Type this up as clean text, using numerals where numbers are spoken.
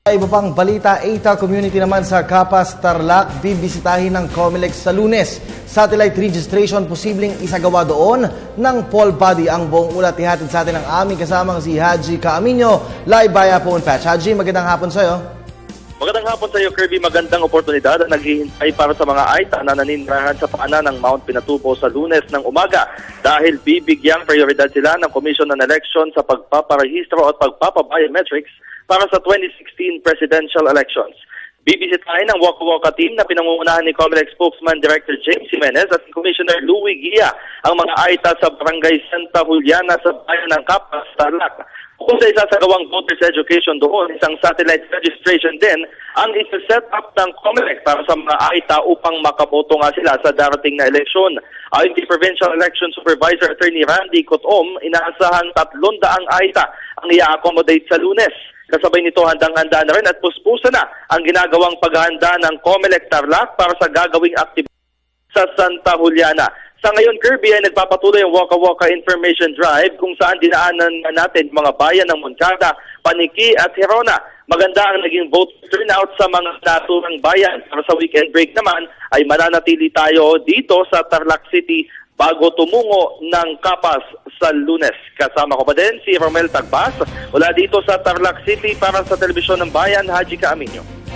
Iba pang balita, ETA community naman sa Capas, Tarlac, bibisitahin ng COMELEC sa Lunes. Satellite registration posibleng isagawa doon ng poll body. Ang buong ulat ihatid sa atin ng aming kasamang si Haji Caaminio, live via phone patch. Haji, magandang hapon sa'yo. Magandang hapon sa iyo, Kirby. Magandang oportunidad na naghihintay para sa mga AITA na naninirahan sa paanan ng Mount Pinatubo sa Lunes ng umaga dahil bibigyang prioridad sila ng Commission on Election sa pagpaparehistro at pagpapabiometrics para sa 2016 presidential elections. Bibisitahin ng Waka Waka team na pinangungunahan ni COMELEC spokesman Director James Jimenez at Commissioner Louie Guia ang mga AITA sa Barangay Santa Juliana sa bayan ng Capas, Tarlac. Kung sa isasagawang voters education doon, isang satellite registration din ang isa-set up ng COMELEC para sa mga AITA upang makaboto nga sila sa darating na eleksyon. Ayon kay Provincial Election Supervisor Attorney Randy Cotom, inaasahan 300 AITA ang i-accommodate sa Lunes. Kasabay nito handang-handa na rin at puspusa na ang ginagawang paghahanda ng COMELEC Tarlac para sa gagawing aktibidad sa Santa Juliana. Sa ngayon, Kirby, ay nagpapatuloy ang Waka Waka Information Drive kung saan dinaanan natin mga bayan ng Moncada, Paniqui at Gerona. Maganda ang naging vote turnout sa mga naturang bayan. Para sa weekend break naman ay mananatili tayo dito sa Tarlac City bago tumungo ng Capas sa Lunes. Kasama ko pa din si Romel Tagbas mula dito sa Tarlac City para sa Telebisyon ng Bayan, Haji Caaminio.